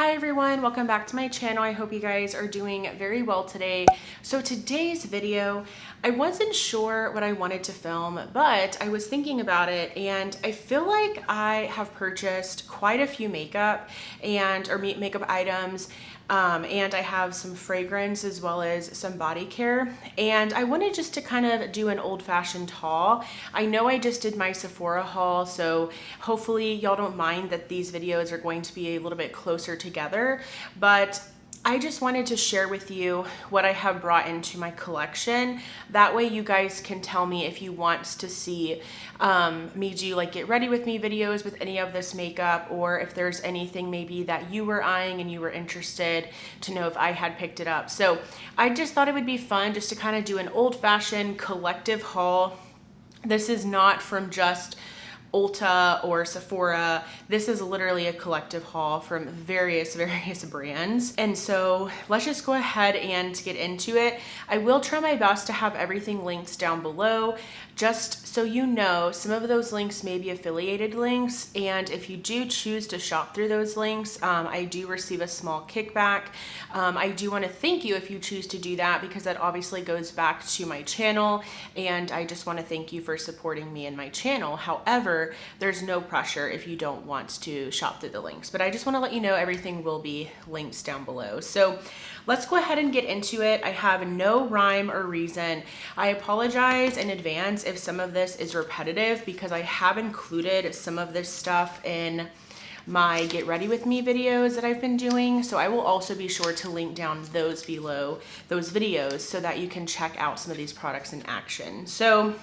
Hi everyone, welcome back to my channel. I hope you guys are doing very well today. So today's video, I wasn't sure what I wanted to film, but I was thinking about it and I feel like I have purchased quite a few makeup or makeup items, and I have some fragrance as well as some body care. And I wanted just to kind of do an old-fashioned haul. I know I just did my Sephora haul, so hopefully y'all don't mind that these videos are going to be a little bit closer together, but I just wanted to share with you what I have brought into my collection. That way you guys can tell me if you want to see me do like get ready with me videos with any of this makeup, or if there's anything maybe that you were eyeing and you were interested to know if I had picked it up. So I just thought it would be fun just to kind of do an old-fashioned collective haul. This is not from just Ulta or Sephora. This is literally a collective haul from various brands. And so let's just go ahead and get into it. I will try my best to have everything linked down below, just so you know, some of those links may be affiliated links. And if you do choose to shop through those links, I do receive a small kickback. I do want to thank you if you choose to do that, because that obviously goes back to my channel. And I just want to thank you for supporting me and my channel. However, there's no pressure if you don't want to shop through the links, but I just want to let you know everything will be linked down below. So let's go ahead and get into it. I have no rhyme or reason. I apologize in advance if some of this is repetitive, because I have included some of this stuff in my get ready with me videos that I've been doing. So I will also be sure to link down those below, those videos, so that you can check out some of these products in action. So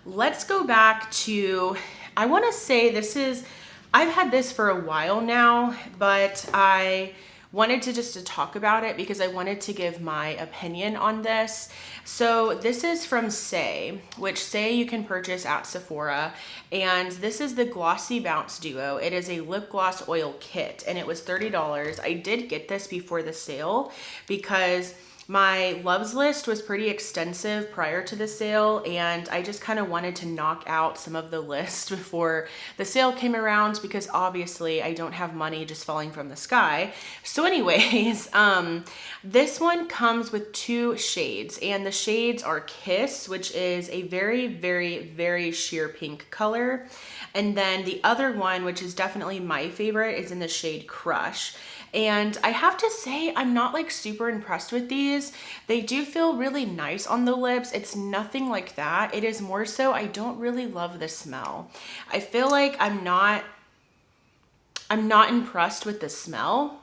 let's go back to, I want to say I've had this for a while now, but I wanted to talk about it because I wanted to give my opinion on this. So this is from Say, which Say you can purchase at Sephora, and this is the Glossy Bounce Duo. It is a lip gloss oil kit, and it was $30. I did get this before the sale because my loves list was pretty extensive prior to the sale, and I just kind of wanted to knock out some of the list before the sale came around, because obviously I don't have money just falling from the sky. So anyways, this one comes with two shades, and the shades are Kiss, which is a very sheer pink color. And then the other one, which is definitely my favorite, is in the shade Crush. And I have to say, I'm not like super impressed with these. They do feel really nice on the lips. It's nothing like that. It is more so, I don't really love the smell. I feel like I'm not impressed with the smell.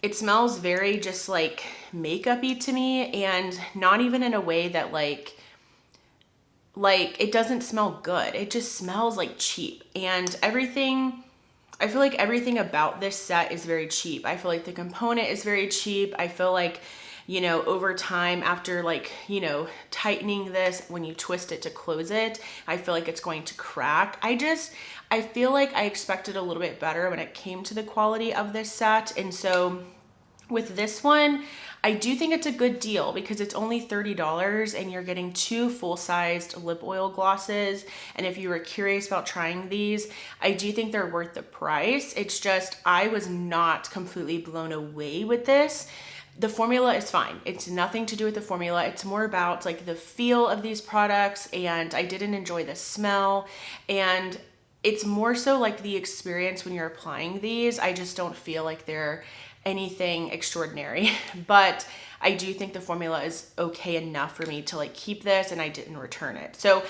It smells very just like makeup-y to me, and not even in a way that like it doesn't smell good. It just smells like cheap, and I feel like everything about this set is very cheap. I feel like the component is very cheap. I feel like, you know, over time, after like, you know, tightening this, when you twist it to close it, I feel like it's going to crack. I feel like I expected a little bit better when it came to the quality of this set. And so with this one, I do think it's a good deal because it's only $30 and you're getting two full-sized lip oil glosses. And if you were curious about trying these, I do think they're worth the price. It's just, I was not completely blown away with this. The formula is fine. It's nothing to do with the formula. It's more about like the feel of these products, and I didn't enjoy the smell, and it's more so like the experience when you're applying these. I just don't feel like they're anything extraordinary, but I do think the formula is okay enough for me to like keep this, and I didn't return it. So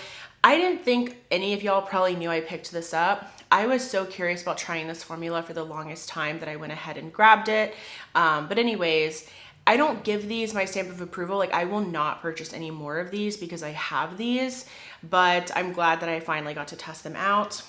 I didn't think any of y'all probably knew I picked this up. I was so curious about trying this formula for the longest time that I went ahead and grabbed it. But anyways, I don't give these my stamp of approval. Like, I will not purchase any more of these because I have these, but I'm glad that I finally got to test them out.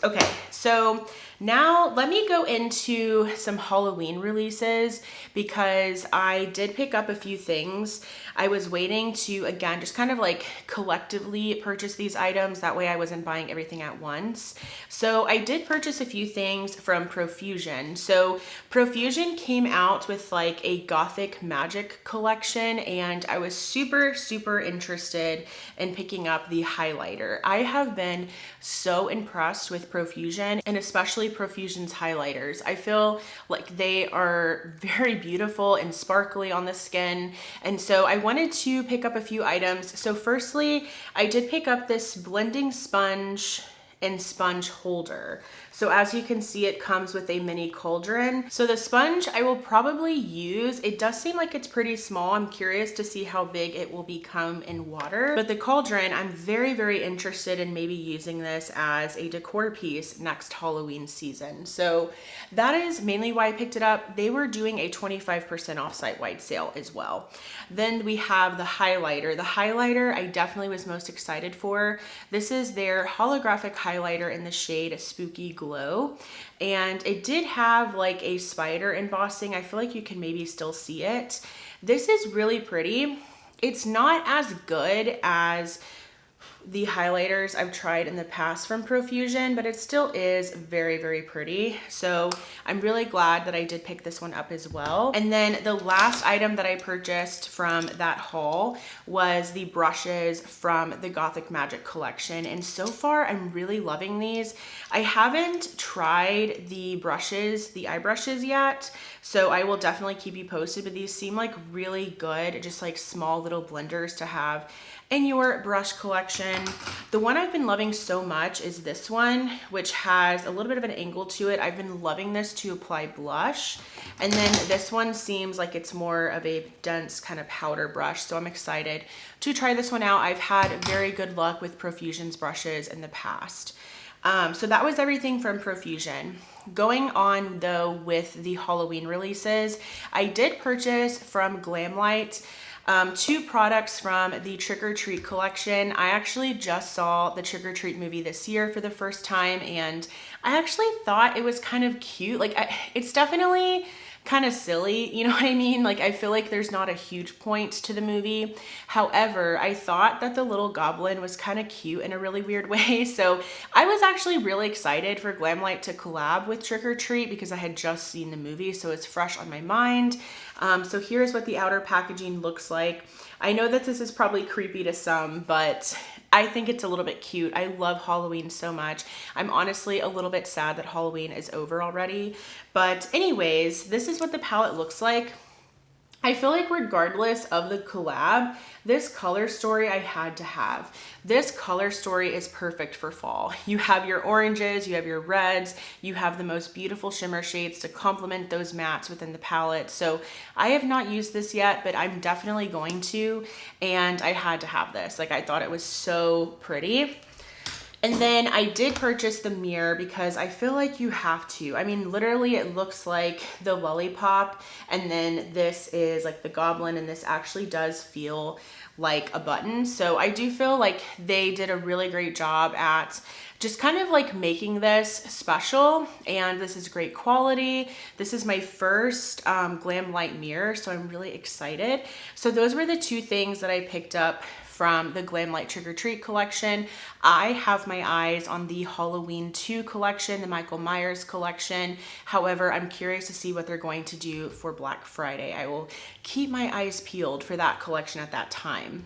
Okay, so now let me go into some Halloween releases, because I did pick up a few things. I was waiting to, again, just kind of like collectively purchase these items. That way I wasn't buying everything at once. So I did purchase a few things from Profusion. So Profusion came out with like a Gothic Magic collection, and I was super interested in picking up the highlighter. I have been so impressed with Profusion, and especially especially Profusion's highlighters. I feel like they are very beautiful and sparkly on the skin. And so I wanted to pick up a few items. So firstly, I did pick up this blending sponge and sponge holder. So as you can see, it comes with a mini cauldron. So the sponge I will probably use. It does seem like it's pretty small. I'm curious to see how big it will become in water. But the cauldron, I'm very, very interested in maybe using this as a decor piece next Halloween season. So that is mainly why I picked it up. They were doing a 25% off site-wide sale as well. Then we have the highlighter. The highlighter I definitely was most excited for. This is their holographic highlighter in the shade Spooky Glow, and it did have like a spider embossing. I feel like you can maybe still see it. This is really pretty. It's not as good as the highlighters I've tried in the past from Profusion, but it still is very, very pretty. So I'm really glad that I did pick this one up as well. And then the last item that I purchased from that haul was the brushes from the Gothic Magic collection. And so far I'm really loving these. I haven't tried the brushes, the eye brushes yet, so I will definitely keep you posted, but these seem like really good, just like small little blenders to have in your brush collection. The one I've been loving so much is this one, which has a little bit of an angle to it. I've been loving this to apply blush. And then this one seems like it's more of a dense kind of powder brush. So I'm excited to try this one out. I've had very good luck with Profusion's brushes in the past. So that was everything from Profusion. Going on though with the Halloween releases, I did purchase from Glamlite two products from the Trick or Treat collection. I actually just saw the Trick or Treat movie this year for the first time, and I actually thought it was kind of cute. Like, it's definitely kind of silly, you know what I mean? Like, I feel like there's not a huge point to the movie. However, I thought that the little goblin was kind of cute in a really weird way. So I was actually really excited for Glamlite to collab with Trick or Treat because I had just seen the movie, so it's fresh on my mind. So here's what the outer packaging looks like. I know that this is probably creepy to some, but I think it's a little bit cute. I love Halloween so much. I'm honestly a little bit sad that Halloween is over already. But anyways, this is what the palette looks like. I feel like regardless of the collab, this color story I had to have. This color story is perfect for fall. You have your oranges, you have your reds, you have the most beautiful shimmer shades to complement those mattes within the palette. So I have not used this yet, but I'm definitely going to, and I had to have this. Like, I thought it was so pretty. And then I did purchase the mirror because I feel like you have to. I mean, literally it looks like the lollipop, and then this is like the goblin, and this actually does feel like a button. So I do feel like they did a really great job at just kind of like making this special, and this is great quality. This is my first Glamlite mirror, so I'm really excited. So those were the two things that I picked up from the Glamlite Trick or Treat collection. I have my eyes on the Halloween 2 collection, the Michael Myers collection. However, I'm curious to see what they're going to do for Black Friday. I will keep my eyes peeled for that collection at that time.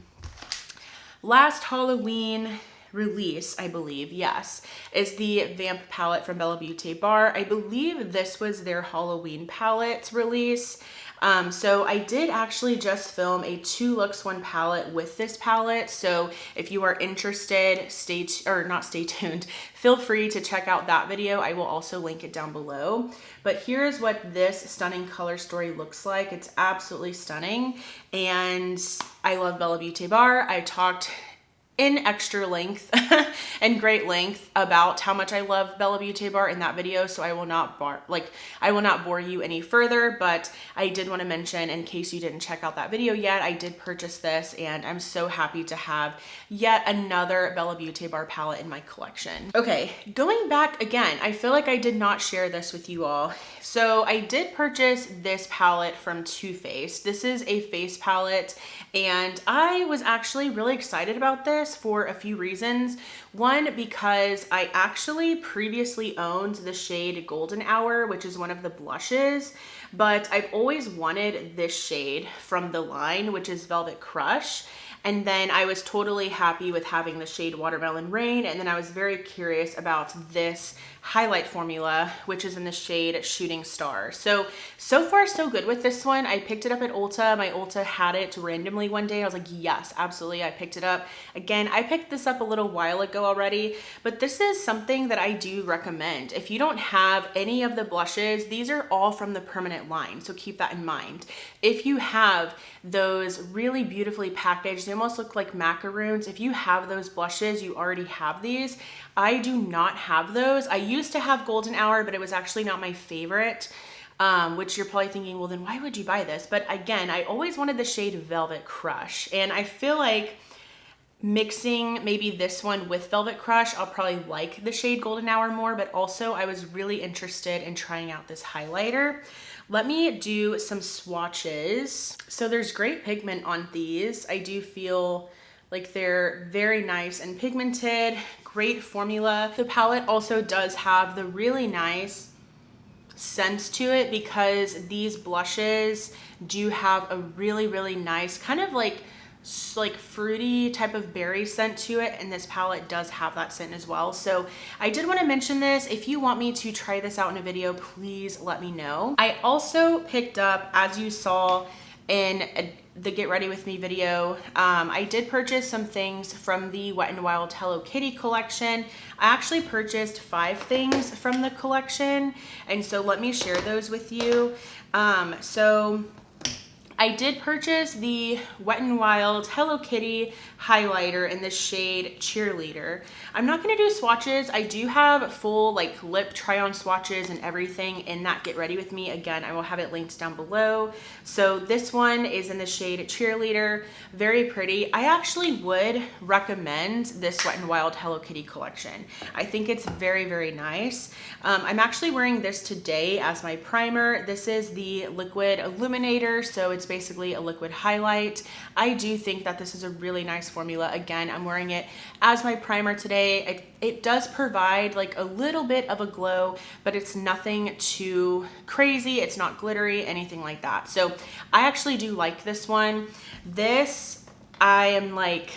Last Halloween release, I believe, yes, is the Vamp palette from Bella Beauty Bar. I believe this was their Halloween palette release. So I did actually just film a 2 looks 1 palette with this palette. So if you are interested, stay tuned. Feel free to check out that video. I will also link it down below. But here's what this stunning color story looks like. It's absolutely stunning. And I love Bella Beauty Bar. I talked in extra length and great length about how much I love Bella Beauty Bar in that video, so I will not bore you any further, but I did want to mention, in case you didn't check out that video yet, I did purchase this, and I'm so happy to have yet another Bella Beauty Bar palette in my collection. Okay, going back again, I feel like I did not share this with you all. So I did purchase this palette from Too Faced. This is a face palette, and I was actually really excited about this for a few reasons. One, because I actually previously owned the shade Golden Hour, which is one of the blushes, but I've always wanted this shade from the line, which is Velvet Crush. And then I was totally happy with having the shade Watermelon Rain. And then I was very curious about this highlight formula, which is in the shade Shooting Star. So far so good with this one. I picked it up at Ulta. My Ulta had it randomly one day. I was like, yes, absolutely. I picked it up. Again, I picked this up a little while ago already, but this is something that I do recommend. If you don't have any of the blushes, these are all from the permanent line. So keep that in mind. If you have those really beautifully packaged, they almost look like macaroons. If you have those blushes, you already have these. I do not have those. I used to have Golden Hour, but it was actually not my favorite, which you're probably thinking, well, then why would you buy this? But again, I always wanted the shade Velvet Crush. And I feel like mixing maybe this one with Velvet Crush, I'll probably like the shade Golden Hour more, but also I was really interested in trying out this highlighter. Let me do some swatches. So there's great pigment on these. I do feel like they're very nice and pigmented, great formula. The palette also does have the really nice scent to it because these blushes do have a really, really nice kind of like fruity type of berry scent to it, and this palette does have that scent as well. So I did want to mention this. If you want me to try this out in a video, please let me know. I also picked up, as you saw in the Get Ready With Me video, I did purchase some things from the Wet n Wild Hello Kitty collection. I actually purchased 5 things from the collection, and so let me share those with you. So I did purchase the Wet n Wild Hello Kitty highlighter in the shade Cheerleader. I'm not gonna do swatches. I do have full like lip try on swatches and everything in that Get Ready With Me. Again, I will have it linked down below. So this one is in the shade Cheerleader, very pretty. I actually would recommend this Wet n Wild Hello Kitty collection. I think it's very, very nice. I'm actually wearing this today as my primer. This is the Liquid Illuminator, so it's basically a liquid highlight. I do think that this is a really nice formula. Again, I'm wearing it as my primer today. It does provide like a little bit of a glow, but it's nothing too crazy. It's not glittery, anything like that. So I actually do like this one. This, I am like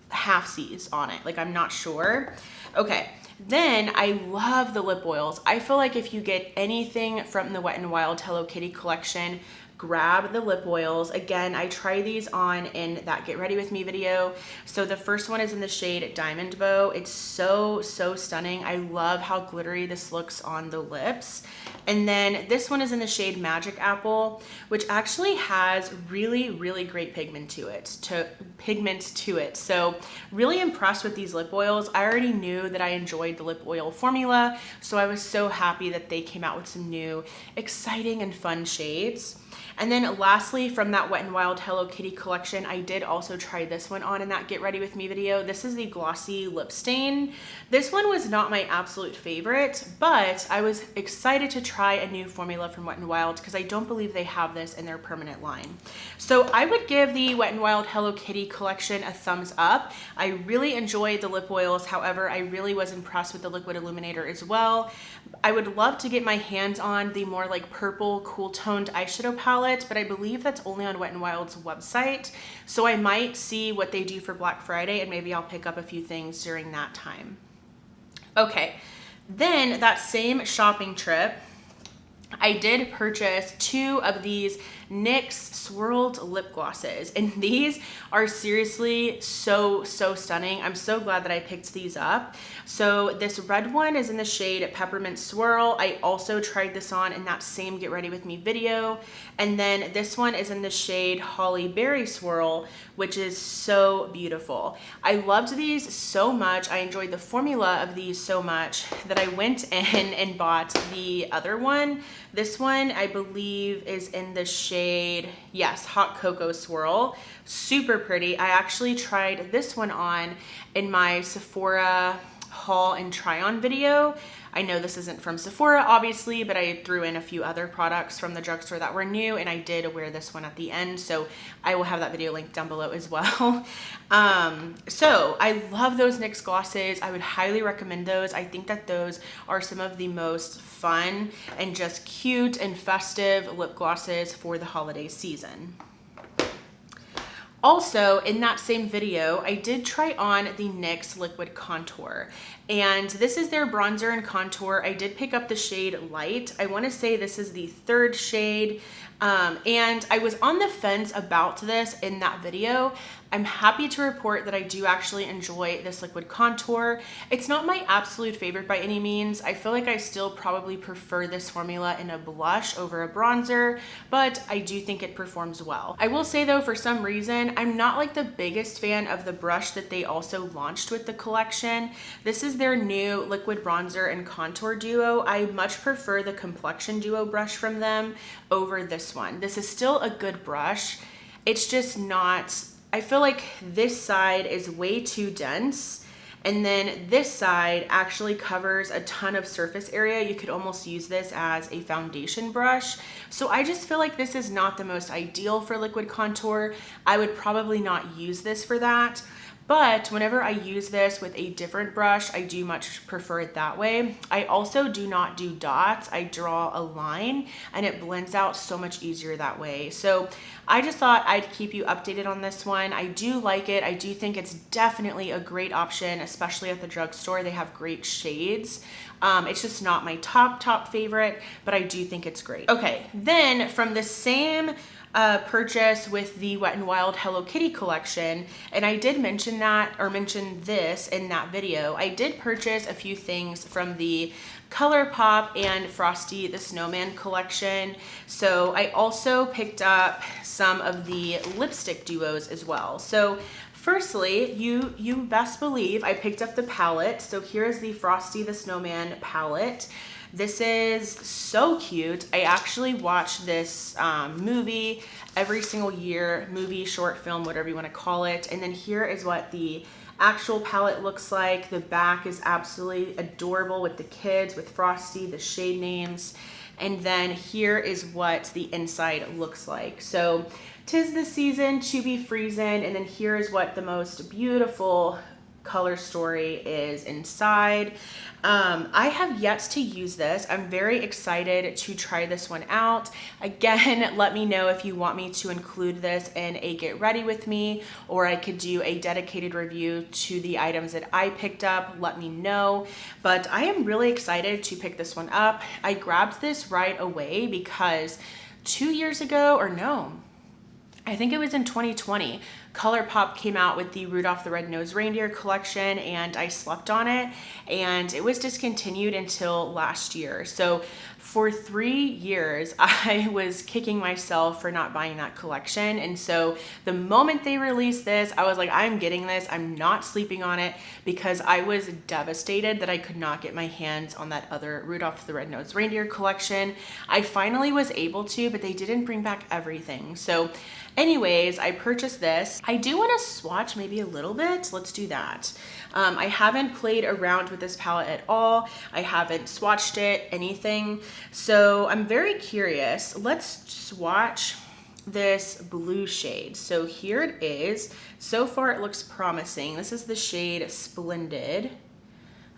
half C's on it. Like I'm not sure. Okay. Then I love the lip oils. I feel like if you get anything from the Wet n Wild Hello Kitty collection, grab the lip oils. Again, I try these on in that Get Ready With Me video. So the first one is in the shade Diamond Bow. It's so, so stunning. I love how glittery this looks on the lips. And then this one is in the shade Magic Apple, which actually has really, really great pigment to it. So really impressed with these lip oils. I already knew that I enjoyed the lip oil formula, so I was so happy that they came out with some new exciting and fun shades. And then lastly, from that Wet n Wild Hello Kitty collection, I did also try this one on in that Get Ready With Me video. This is the Glossy Lip Stain. This one was not my absolute favorite, but I was excited to try a new formula from Wet n Wild because I don't believe they have this in their permanent line. So I would give the Wet n Wild Hello Kitty collection a thumbs up. I really enjoyed the lip oils. However, I really was impressed with the Liquid Illuminator as well. I would love to get my hands on the more like purple, cool toned eyeshadow palette, but I believe that's only on Wet n Wild's website. So I might see what they do for Black Friday and maybe I'll pick up a few things during that time. Okay, then that same shopping trip, I did purchase 2 of these NYX swirled lip glosses, and these are seriously so stunning. I'm so glad that I picked these up. So this red one is in the shade Peppermint Swirl. I also tried this on in that same Get Ready With Me video. And then this one is in the shade Holly Berry Swirl, which is so beautiful. I loved these so much. I enjoyed the formula of these so much that I went in and bought the other one. This one, I believe, is in the shade, yes, Hot Cocoa Swirl. Super pretty. I actually tried this one on in my Sephora haul and try on video. I know this isn't from Sephora, obviously, but I threw in a few other products from the drugstore that were new, and I did wear this one at the end, so I will have that video linked down below as well. So I love those NYX glosses. I would highly recommend those. I think that those are some of the most fun and just cute and festive lip glosses for the holiday season. Also, in that same video, I did try on the NYX Liquid Contour, and this is their bronzer and contour. I did pick up the shade Light. I want to say this is the third shade, and I was on the fence about this in that video. I'm happy to report that I do actually enjoy this liquid contour. It's not my absolute favorite by any means. I feel like I still probably prefer this formula in a blush over a bronzer, but I do think it performs well. I will say though, for some reason, I'm not like the biggest fan of the brush that they also launched with the collection. This is their new liquid bronzer and contour duo. I much prefer the complexion duo brush from them over this one. This is still a good brush. It's just not, I feel like this side is way too dense, and then this side actually covers a ton of surface area. You could almost use this as a foundation brush. So I just feel like this is not the most ideal for liquid contour. I would probably not use this for that. But whenever I use this with a different brush, I do much prefer it that way. I also do not do dots. I draw a line and it blends out so much easier that way. So I just thought I'd keep you updated on this one. I do like it. I do think it's definitely a great option, especially at the drugstore. They have great shades. It's just not my top favorite, but I do think it's great. Okay, then from the same purchase with the Wet n Wild Hello Kitty collection, and I did mention this in that video. I did purchase a few things from the ColourPop and Frosty the Snowman collection. So I also picked up some of the lipstick duos as well. So firstly, you best believe I picked up the palette. So here's the Frosty the Snowman palette. This is so cute. I actually watch this movie every single year, movie, short film, whatever you want to call it. And then here is what the actual palette looks like. The back is absolutely adorable with the kids, with Frosty, the shade names. And then here is what the inside looks like. So 'tis the season to be freezing. And then here is what the most beautiful color story is inside. I have yet to use this. I'm very excited to try this one out. Again, let me know if you want me to include this in a get ready with me, or I could do a dedicated review to the items that I picked up. Let me know. But I am really excited to pick this one up. I grabbed this right away because 2 years ago, or no, I think it was in 2020, ColourPop came out with the Rudolph the Red-Nosed Reindeer collection, and I slept on it, and it was discontinued until last year. So for 3 years, I was kicking myself for not buying that collection. And so the moment they released this, I was like, I'm getting this. I'm not sleeping on it, because I was devastated that I could not get my hands on that other Rudolph the Red-Nosed Reindeer collection. I finally was able to, but they didn't bring back everything. So anyways, I purchased this. I do want to swatch maybe a little bit. Let's do that. I haven't played around with this palette at all. I haven't swatched it, anything. So I'm very curious. Let's swatch this blue shade. So here it is. So far it looks promising. This is the shade Splendid.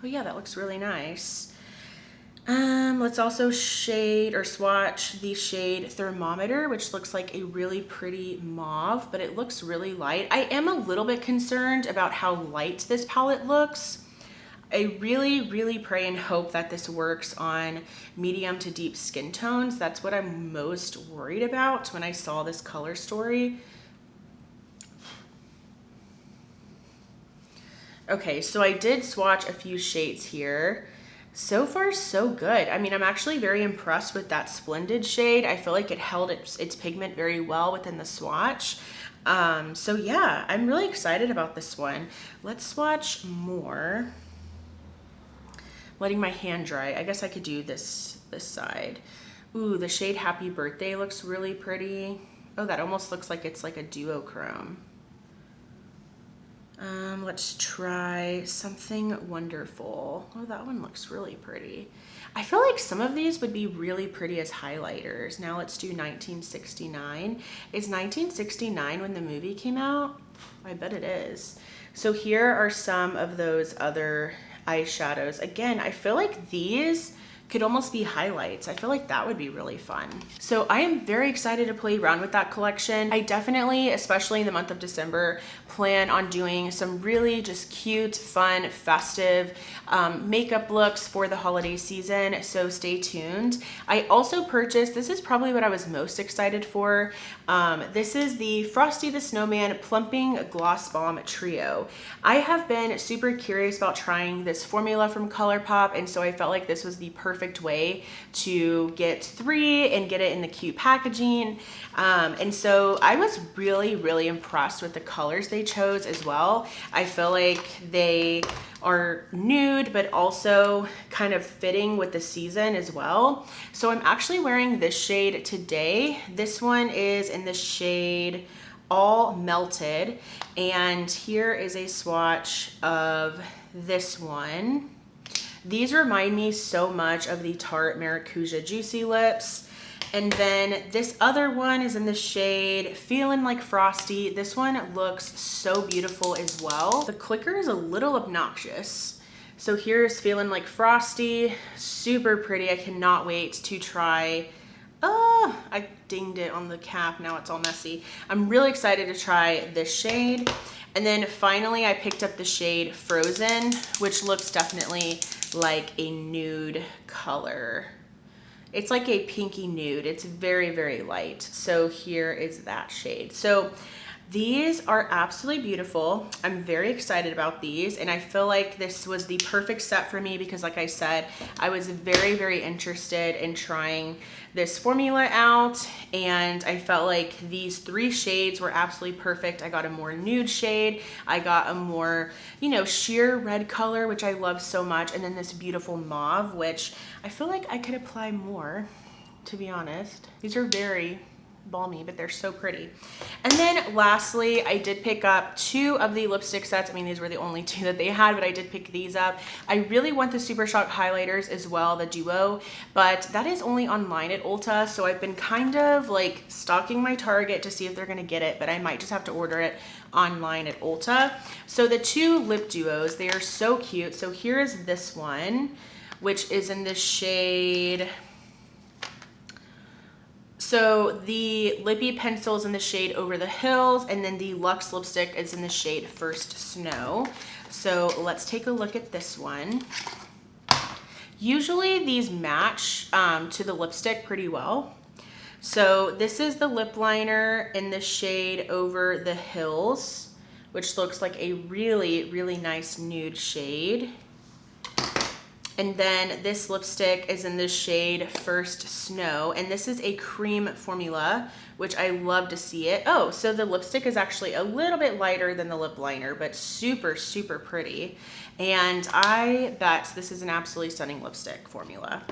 Oh yeah, that looks really nice. Let's also swatch the shade Thermometer, which looks like a really pretty mauve, but it looks really light. I am a little bit concerned about how light this palette looks. I really pray and hope that this works on medium to deep skin tones. That's what I'm most worried about when I saw this color story. Okay, so I did swatch a few shades here. So far, so good. I mean, I'm actually very impressed with that Splendid shade. I feel like it held its pigment very well within the swatch. So yeah, I'm really excited about this one. Let's swatch more. Letting my hand dry. I guess I could do this side. Ooh, the shade Happy Birthday looks really pretty. Oh, that almost looks like it's like a duochrome. Let's try Something Wonderful. Oh, that one looks really pretty. I feel like some of these would be really pretty as highlighters. Now let's do 1969. Is 1969 when the movie came out? I bet it is. So here are some of those other eyeshadows. Again, I feel like these could almost be highlights. I feel like that would be really fun. So I am very excited to play around with that collection. I definitely, especially in the month of December, plan on doing some really just cute, fun, festive makeup looks for the holiday season, so stay tuned. I also purchased, this is probably what I was most excited for. This is the Frosty the Snowman Plumping Gloss Bomb Trio. I have been super curious about trying this formula from ColourPop, and so I felt like this was the perfect way to get 3 and get it in the cute packaging. And so I was really impressed with the colors they chose as well. I feel like they are nude, but also kind of fitting with the season as well. So I'm actually wearing this shade today. This one is in the shade All Melted. And here is a swatch of this one. These remind me so much of the Tarte Maracuja Juicy Lips. And then this other one is in the shade Feeling Like Frosty. This one looks so beautiful as well. The clicker is a little obnoxious. So here's Feeling Like Frosty, super pretty. I cannot wait to try. Oh, I dinged it on the cap, now it's all messy. I'm really excited to try this shade. And then finally I picked up the shade Frozen, which looks definitely like a nude color. It's like a pinky nude. It's very light. So here is that shade. So these are absolutely beautiful. I'm very excited about these, and I feel like this was the perfect set for me because, like I said, I was very interested in trying this formula out, and I felt like these 3 shades were absolutely perfect. I got a more nude shade, I got a more, you know, sheer red color, which I love so much, and then this beautiful mauve, which I feel like I could apply more, to be honest. These are very balmy, but they're so pretty. And then lastly, I did pick up 2 of the lipstick sets. I mean, these were the only 2 that they had, but I did pick these up. I really want the Super Shock highlighters as well, the duo, but that is only online at Ulta, so I've been kind of like stalking my Target to see if they're gonna get it, but I might just have to order it online at Ulta. So the 2 lip duos, they are so cute. So here is this one, which is in the shade. So the lippy pencil is in the shade Over the Hills, and then the Luxe lipstick is in the shade First Snow. So let's take a look at this one. Usually these match to the lipstick pretty well. So this is the lip liner in the shade Over the Hills, which looks like a really nice nude shade. And then this lipstick is in the shade First Snow, and this is a cream formula, which I love to see it. Oh, so the lipstick is actually a little bit lighter than the lip liner, but super pretty. And I bet this is an absolutely stunning lipstick formula.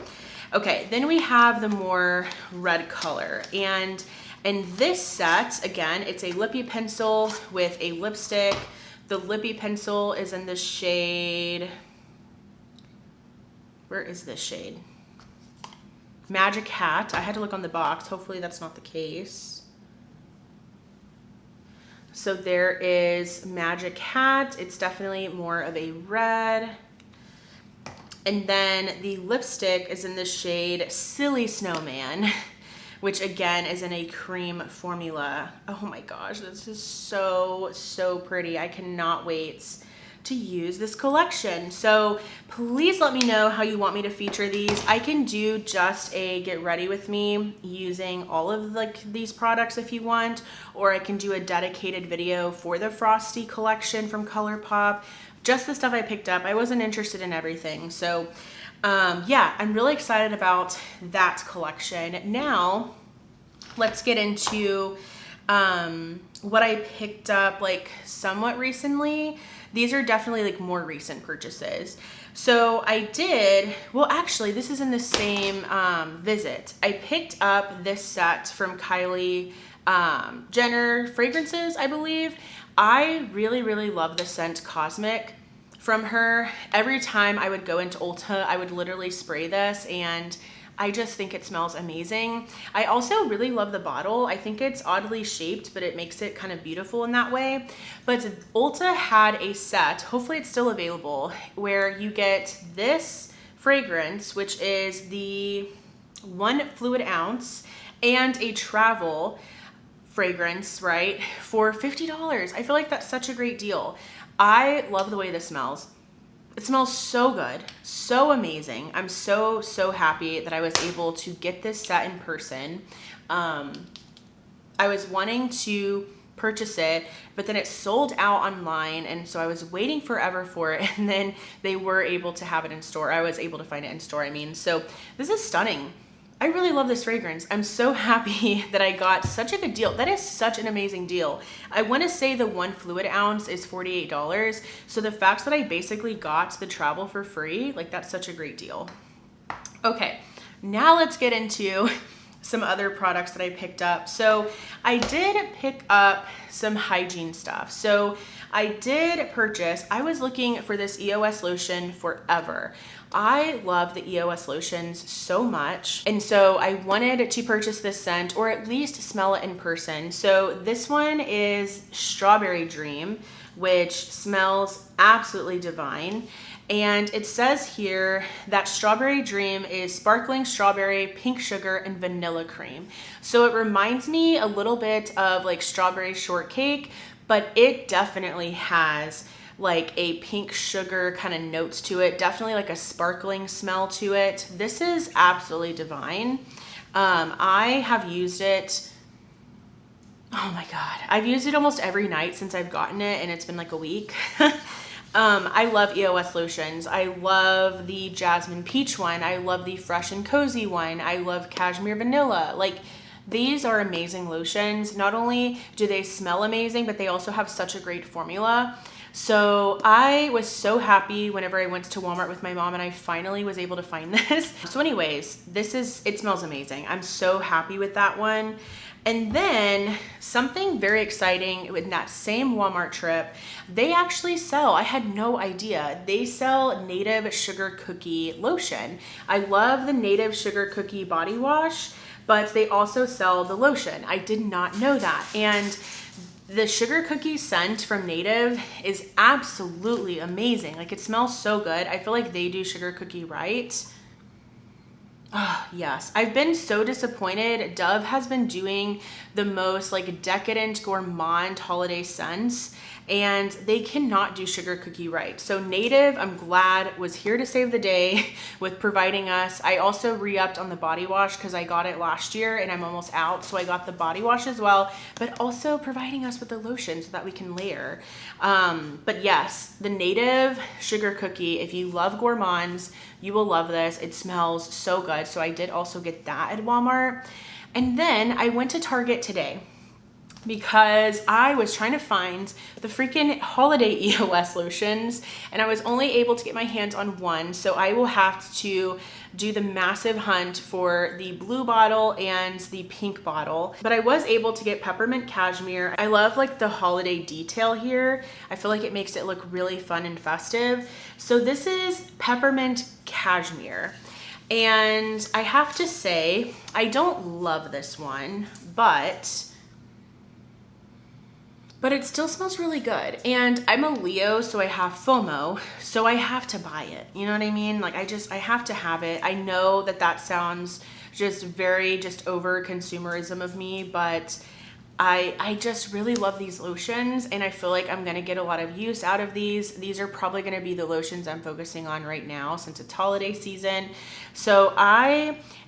Okay, then we have the more red color. And in this set, again, it's a lippy pencil with a lipstick. The lippy pencil is in the shade, where is this shade? Magic Hat. I had to look on the box. Hopefully that's not the case. So there is Magic Hat. It's definitely more of a red. And then the lipstick is in the shade Silly Snowman, which again is in a cream formula. Oh my gosh, this is so pretty. I cannot wait to use this collection. So please let me know how you want me to feature these. I can do just a get ready with me using all of these products if you want, or I can do a dedicated video for the Frosty collection from ColourPop. Just the stuff I picked up. I wasn't interested in everything. So yeah, I'm really excited about that collection. Now let's get into what I picked up like somewhat recently. These are definitely like more recent purchases. So I did, well actually this is in the same visit. I picked up this set from Kylie Jenner Fragrances, I believe. I really love the scent Cosmic from her. Every time I would go into Ulta, I would literally spray this, and I just think it smells amazing. I also really love the bottle. I think it's oddly shaped, but it makes it kind of beautiful in that way. But Ulta had a set, hopefully it's still available, where you get this fragrance, which is the 1 fluid ounce and a travel fragrance, right, for $50. I feel like that's such a great deal. I love the way this smells. It smells so good, so amazing. I'm so happy that I was able to get this set in person. I was wanting to purchase it, but then it sold out online, and so I was waiting forever for it, and then they were able to have it in store. I was able to find it in store, I mean. So this is stunning. I really love this fragrance. I'm so happy that I got such a good deal. That is such an amazing deal. I want to say the 1 fluid ounce is $48. So the fact that I basically got the travel for free, like, that's such a great deal. Okay, now let's get into some other products that I picked up. So I did pick up some hygiene stuff. So I did purchase, I was looking for this EOS lotion forever. I love the EOS lotions so much. And so I wanted to purchase this scent, or at least smell it in person. So this one is Strawberry Dream, which smells absolutely divine. And it says here that Strawberry Dream is sparkling strawberry, pink sugar, and vanilla cream. So it reminds me a little bit of like strawberry shortcake, but it definitely has like a pink sugar kind of notes to it. Definitely like a sparkling smell to it. This is absolutely divine. I have used it, oh my God, I've used it almost every night since I've gotten it, and it's been like a week. I love EOS lotions. I love the Jasmine Peach one. I love the Fresh and Cozy one. I love Cashmere Vanilla. Like, these are amazing lotions. Not only do they smell amazing, but they also have such a great formula. So I was so happy whenever I went to Walmart with my mom and I finally was able to find this. So anyways, it smells amazing. I'm so happy with that one. And then something very exciting in that same Walmart trip, they actually sell, I had no idea, they sell Native Sugar Cookie lotion. I love the Native Sugar Cookie body wash, but they also sell the lotion. I did not know that. And the sugar cookie scent from Native is absolutely amazing. Like, it smells so good. I feel like they do sugar cookie right. Oh, yes. I've been so disappointed. Dove has been doing the most like decadent gourmand holiday scents, and they cannot do sugar cookie right. So Native, I'm glad, was here to save the day with providing us. I also re-upped on the body wash because I got it last year and I'm almost out. So I got the body wash as well, but also providing us with the lotion so that we can layer. But yes, the Native sugar cookie, if you love gourmands, you will love this. It smells so good. So I did also get that at Walmart. And then I went to Target today because I was trying to find the freaking holiday EOS lotions, and I was only able to get my hands on one. So I will have to do the massive hunt for the blue bottle and the pink bottle. But I was able to get Peppermint Cashmere. I love like the holiday detail here. I feel like it makes it look really fun and festive. So this is Peppermint Cashmere. And I have to say, I don't love this one, but it still smells really good. And I'm a Leo, so I have FOMO, so I have to buy it. You know what I mean? Like, I have to have it. I know that sounds just very over consumerism of me, but I just really love these lotions, and I feel like I'm gonna get a lot of use out of these. These are probably gonna be the lotions I'm focusing on right now since it's holiday season. So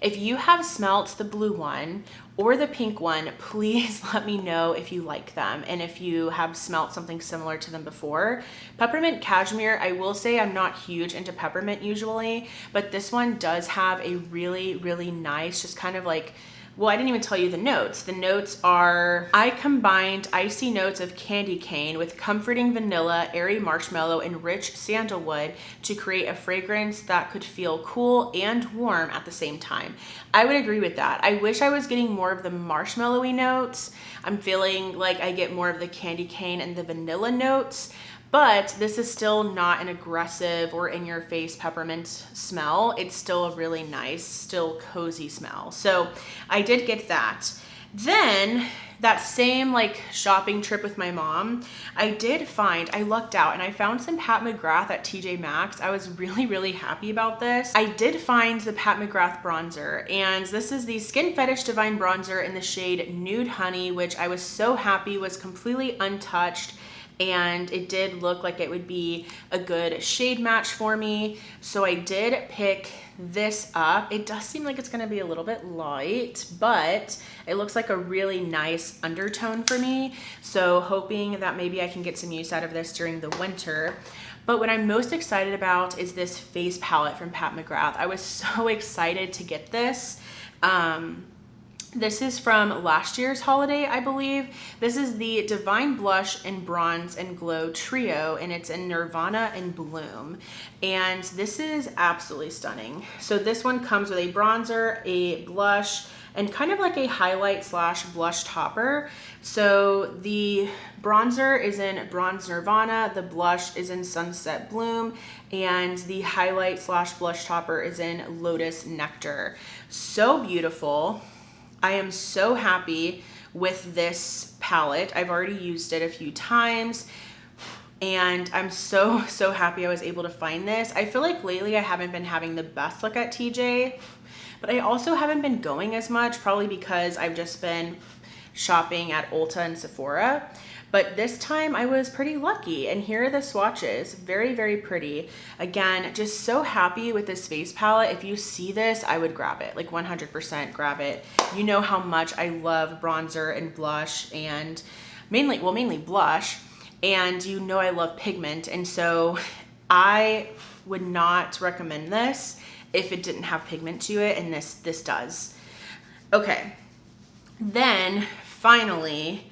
if you have smelt the blue one or the pink one, please let me know if you like them and if you have smelt something similar to them before. Peppermint Cashmere, I will say I'm not huge into peppermint usually, but this one does have a really, really nice, just kind of like, well, I didn't even tell you the notes. The notes are, I combined icy notes of candy cane with comforting vanilla, airy marshmallow, and rich sandalwood to create a fragrance that could feel cool and warm at the same time. I would agree with that. I wish I was getting more of the marshmallowy notes. I'm feeling like I get more of the candy cane and the vanilla notes. But this is still not an aggressive or in-your-face peppermint smell. It's still a really nice, still cozy smell. So I did get that. Then that same like shopping trip with my mom, I lucked out and I found some Pat McGrath at TJ Maxx. I was really, really happy about this. I did find the Pat McGrath bronzer, and this is the Skin Fetish Divine Bronzer in the shade Nude Honey, which I was so happy was completely untouched. And it did look like it would be a good shade match for me. So I did pick this up. It does seem like it's gonna be a little bit light, but it looks like a really nice undertone for me. So hoping that maybe I can get some use out of this during the winter. But what I'm most excited about is this face palette from Pat McGrath. I was so excited to get this. This is from last year's holiday, I believe. This is the Divine Blush and Bronze and Glow Trio, and it's in Nirvana and Bloom. And this is absolutely stunning. So this one comes with a bronzer, a blush, and kind of like a highlight slash blush topper. So the bronzer is in Bronze Nirvana, the blush is in Sunset Bloom, and the highlight slash blush topper is in Lotus Nectar. So beautiful. I am so happy with this palette. I've already used it a few times, and I'm so happy I was able to find this. I feel like lately I haven't been having the best look at TJ, but I also haven't been going as much, probably because I've just been shopping at Ulta and Sephora. But this time I was pretty lucky, and here are the swatches. Very, very pretty. Again, just so happy with this face palette. If you see this, I would grab it, like 100% grab it. You know how much I love bronzer and blush, and mainly blush, and you know I love pigment, and so I would not recommend this if it didn't have pigment to it, and this does. Okay, then finally,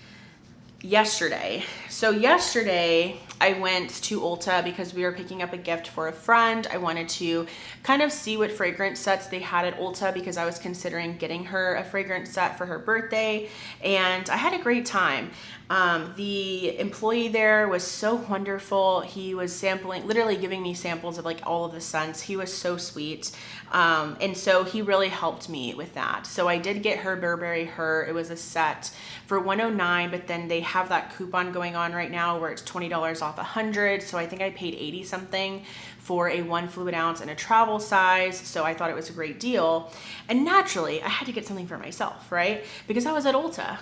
yesterday. So yesterday I went to Ulta because we were picking up a gift for a friend. I wanted to kind of see what fragrance sets they had at Ulta because I was considering getting her a fragrance set for her birthday, and I had a great time. The employee there was so wonderful. He was sampling, literally giving me samples of like all of the scents. He was so sweet. And so he really helped me with that. So I did get her Burberry Her. It was a set for $109, but then they have that coupon going on right now where it's $20 off 100. So I think I paid 80 something for a 1 fluid ounce and a travel size. So I thought it was a great deal. And naturally I had to get something for myself, right? Because I was at Ulta.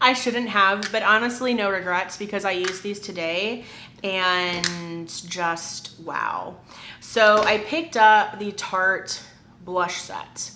I shouldn't have, but honestly, no regrets because I used these today and just wow. So I picked up the Tarte blush set.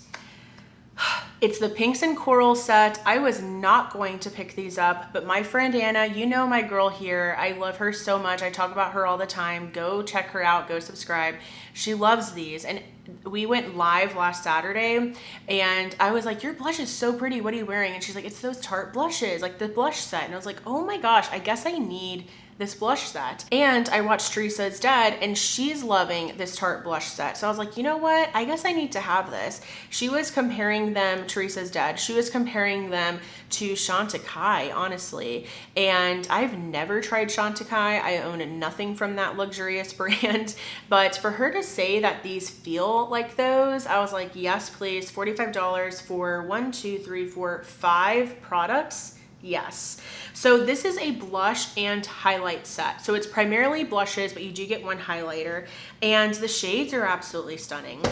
It's the Pinks and Coral set. I was not going to pick these up, but my friend Anna, you know my girl here. I love her so much. I talk about her all the time. Go check her out. Go subscribe. She loves these. And we went live last Saturday, and I was like, your blush is so pretty. What are you wearing? And she's like, it's those Tarte blushes, like the blush set. And I was like, oh my gosh, I guess I need this blush set. And I watched Teresa's Dead, and she's loving this Tarte blush set. So I was like, you know what? I guess I need to have this. She was comparing them, Teresa's Dead, she was comparing them to Chantecaille, honestly. And I've never tried Chantecaille. I own nothing from that luxurious brand. But for her to say that these feel like those, I was like, yes, please. $45 for 1, 2, 3, 4, 5 products. Yes. So this is a blush and highlight set. So it's primarily blushes, but you do get one highlighter, and the shades are absolutely stunning.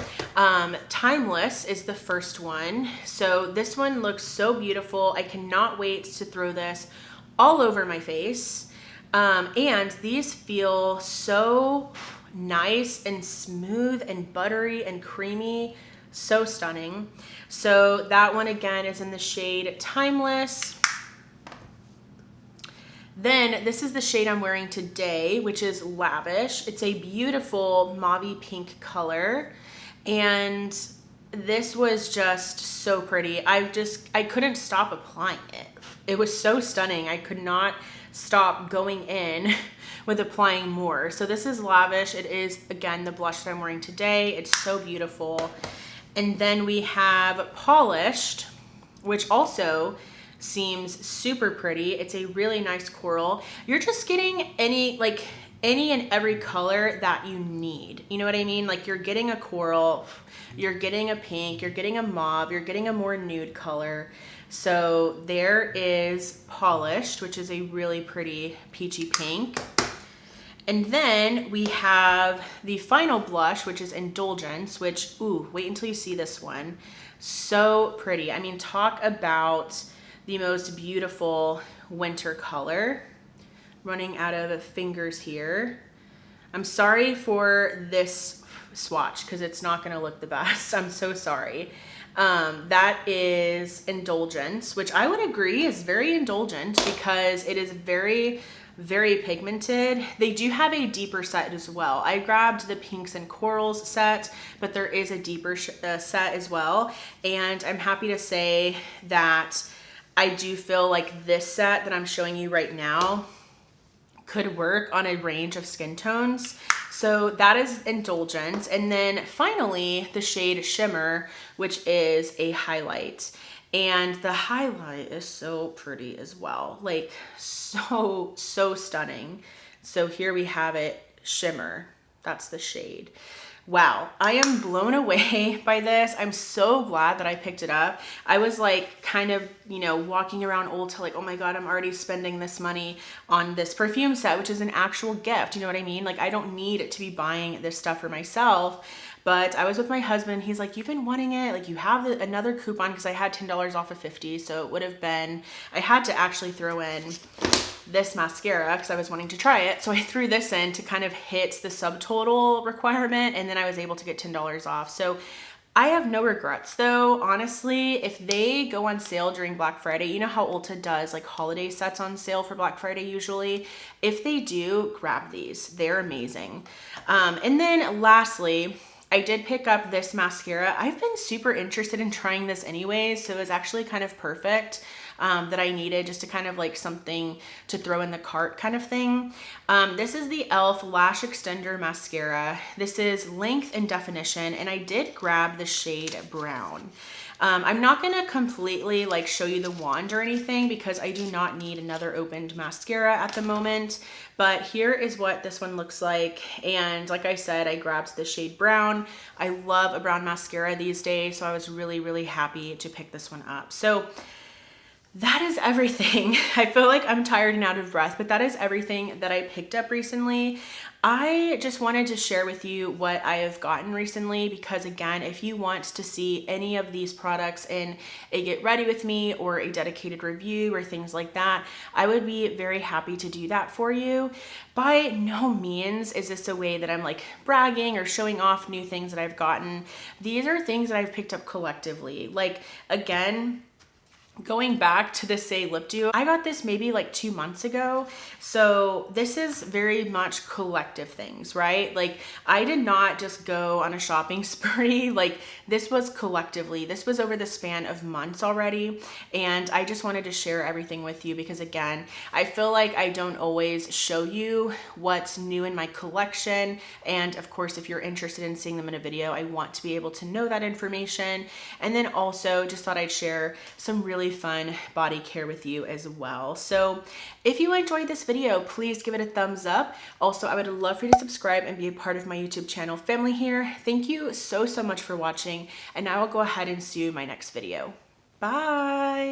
Timeless is the first one. So this one looks so beautiful. I cannot wait to throw this all over my face. And these feel so nice and smooth and buttery and creamy. So stunning. So that one again is in the shade Timeless. Then this is the shade I'm wearing today, which is Lavish. It's a beautiful mauve pink color, and this was just so pretty. I couldn't stop applying it. It was so stunning. I could not stop going in with applying more. So this is Lavish. It is, again, the blush that I'm wearing today. It's so beautiful. And then we have Polished, which also seems super pretty. It's a really nice coral. You're just getting any, like, any and every color that you need. You know what I mean? Like you're getting a coral, you're getting a pink, you're getting a mauve, you're getting a more nude color. So there is Polished, which is a really pretty peachy pink. And then we have the final blush, which is Indulgence, which, ooh, wait until you see this one. So pretty. I mean, talk about the most beautiful winter color. Running out of fingers here. I'm sorry for this swatch because it's not going to look the best. I'm so sorry. That is Indulgence, which I would agree is very indulgent because it is very, very pigmented. They do have a deeper set as well. I grabbed the pinks and corals set, but there is a deeper set as well. And I'm happy to say that I do feel like this set that I'm showing you right now could work on a range of skin tones. So that is Indulgence. And then finally, the shade Shimmer, which is a highlight. And the highlight is so pretty as well. Like so stunning. So here we have it, Shimmer. That's the shade. Wow, I am blown away by this. I'm so glad that I picked it up. I was like kind of, you know, walking around Ulta like, oh my God, I'm already spending this money on this perfume set, which is an actual gift. You know what I mean? Like I don't need to be buying this stuff for myself. But I was with my husband. He's like, you've been wanting it. Like you have another coupon because I had $10 off of 50. So it would have been, I had to actually throw in this mascara because I was wanting to try it. So I threw this in to kind of hit the subtotal requirement. And then I was able to get $10 off. So I have no regrets though. Honestly, if they go on sale during Black Friday, you know how Ulta does like holiday sets on sale for Black Friday usually. If they do, grab these. They're amazing. And then lastly, I did pick up this mascara. I've been super interested in trying this anyways, so it was actually kind of perfect that I needed just to kind of like something to throw in the cart kind of thing. This is the e.l.f. Lash Extender Mascara. This is length and definition, and I did grab the shade Brown. I'm not gonna completely like show you the wand or anything because I do not need another opened mascara at the moment, but here is what this one looks like. And like I said, I grabbed the shade Brown. I love a brown mascara these days, so I was really, really happy to pick this one up. So that is everything. I feel like I'm tired and out of breath, but that is everything that I picked up recently. I just wanted to share with you what I have gotten recently because again, if you want to see any of these products in a get ready with me or a dedicated review or things like that, I would be very happy to do that for you. By no means is this a way that I'm like bragging or showing off new things that I've gotten. These are things that I've picked up collectively. Like again, going back to the Say Lip Dew, I got this maybe like 2 months ago. So this is very much collective things, right? Like I did not just go on a shopping spree. Like this was collectively, this was over the span of months already. And I just wanted to share everything with you because again, I feel like I don't always show you what's new in my collection. And of course, if you're interested in seeing them in a video, I want to be able to know that information. And then also just thought I'd share some really fun body care with you as well. So if you enjoyed this video, please give it a thumbs up. Also, I would love for you to subscribe and be a part of my YouTube channel family here. Thank you so much for watching, and now I'll go ahead and see you in my next video. Bye.